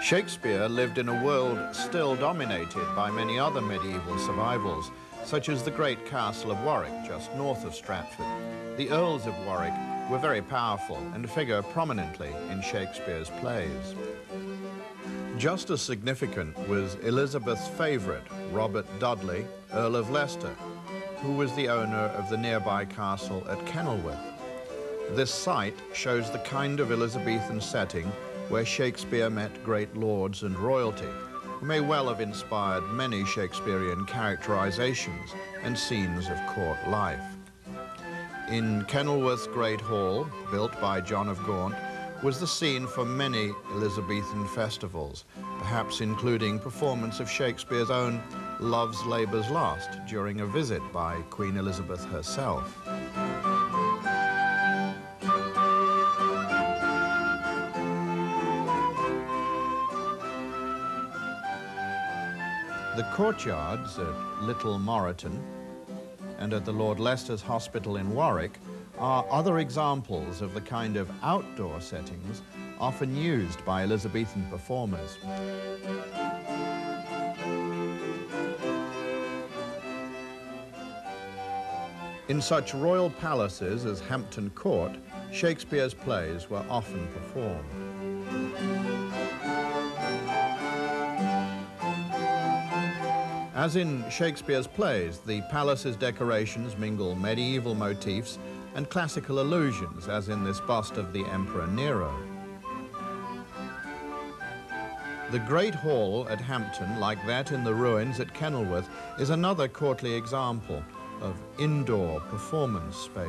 Shakespeare lived in a world still dominated by many other medieval survivals, such as the great castle of Warwick, just north of Stratford. The Earls of Warwick were very powerful and figure prominently in Shakespeare's plays. Just as significant was Elizabeth's favourite, Robert Dudley, Earl of Leicester, who was the owner of the nearby castle at Kenilworth. This site shows the kind of Elizabethan setting where Shakespeare met great lords and royalty, who may well have inspired many Shakespearean characterizations and scenes of court life. In Kenilworth's Great Hall, built by John of Gaunt, was the scene for many Elizabethan festivals, perhaps including performance of Shakespeare's own Love's Labour's Lost during a visit by Queen Elizabeth herself. The courtyards at Little Moreton and at the Lord Leicester's Hospital in Warwick are other examples of the kind of outdoor settings often used by Elizabethan performers. In such royal palaces as Hampton Court, Shakespeare's plays were often performed. As in Shakespeare's plays, the palace's decorations mingle medieval motifs and classical allusions, as in this bust of the Emperor Nero. The Great Hall at Hampton, like that in the ruins at Kenilworth, is another courtly example of indoor performance space.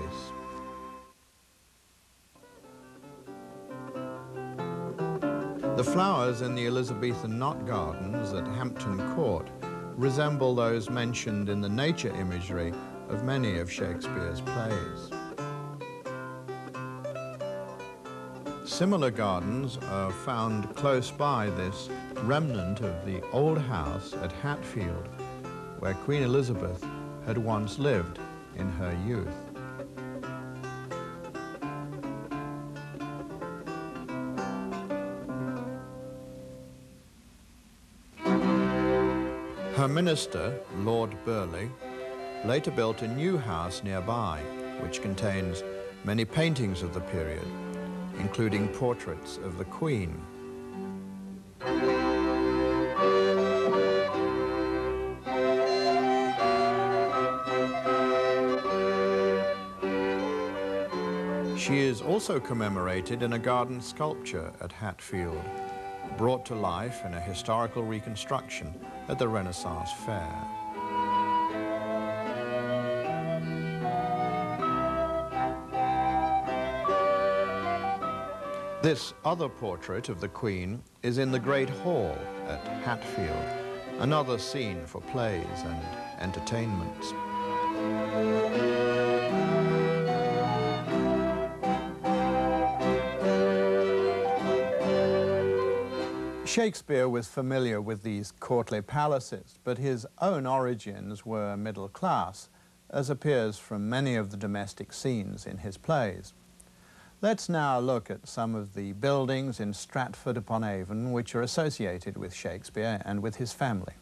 The flowers in the Elizabethan knot gardens at Hampton Court resemble those mentioned in the nature imagery of many of Shakespeare's plays. Similar gardens are found close by this remnant of the old house at Hatfield, where Queen Elizabeth had once lived in her youth. Her minister, Lord Burleigh, later built a new house nearby, which contains many paintings of the period, including portraits of the Queen. She is also commemorated in a garden sculpture at Hatfield, brought to life in a historical reconstruction at the Renaissance Fair. This other portrait of the Queen is in the Great Hall at Hatfield, another scene for plays and entertainments. Shakespeare was familiar with these courtly palaces, but his own origins were middle class, as appears from many of the domestic scenes in his plays. Let's now look at some of the buildings in Stratford-upon-Avon which are associated with Shakespeare and with his family.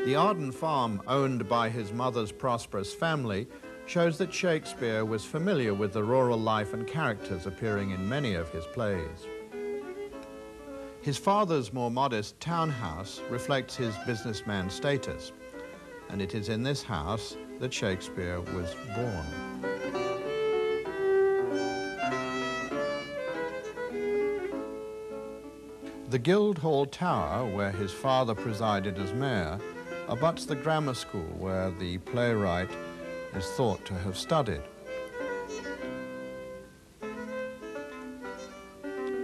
The Arden farm, owned by his mother's prosperous family, shows that Shakespeare was familiar with the rural life and characters appearing in many of his plays. His father's more modest townhouse reflects his businessman status, and it is in this house that Shakespeare was born. The Guildhall Tower, where his father presided as mayor, abuts the grammar school where the playwright is thought to have studied.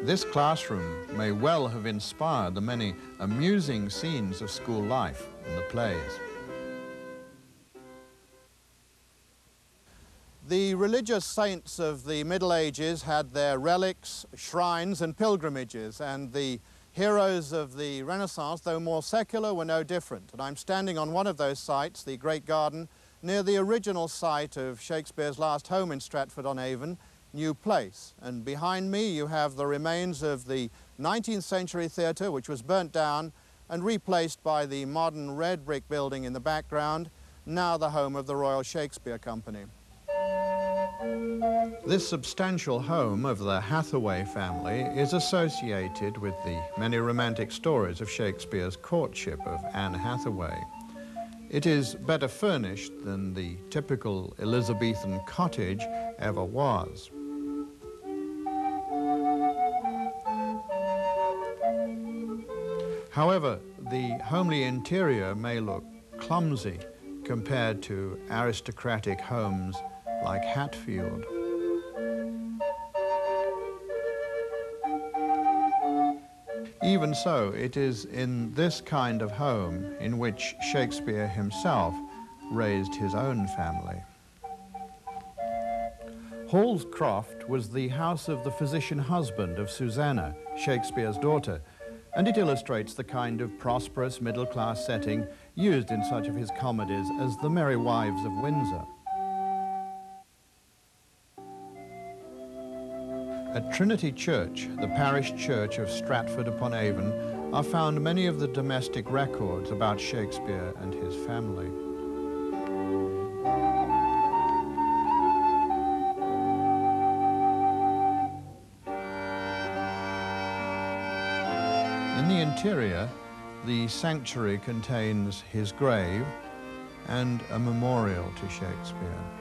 This classroom may well have inspired the many amusing scenes of school life in the plays. The religious saints of the Middle Ages had their relics, shrines and pilgrimages, and the heroes of the Renaissance, though more secular, were no different. And I'm standing on one of those sites, the Great Garden, near the original site of Shakespeare's last home in Stratford-on-Avon, new place. And behind me you have the remains of the 19th century theatre, which was burnt down and replaced by the modern red brick building in the background, now the home of the Royal Shakespeare Company. This substantial home of the Hathaway family is associated with the many romantic stories of Shakespeare's courtship of Anne Hathaway. It is better furnished than the typical Elizabethan cottage ever was. However, the homely interior may look clumsy compared to aristocratic homes like Hatfield. Even so, it is in this kind of home in which Shakespeare himself raised his own family. Hall's Croft was the house of the physician husband of Susanna, Shakespeare's daughter, and it illustrates the kind of prosperous middle-class setting used in such of his comedies as The Merry Wives of Windsor. At Trinity Church, the parish church of Stratford-upon-Avon, are found many of the domestic records about Shakespeare and his family. In the interior, the sanctuary contains his grave and a memorial to Shakespeare.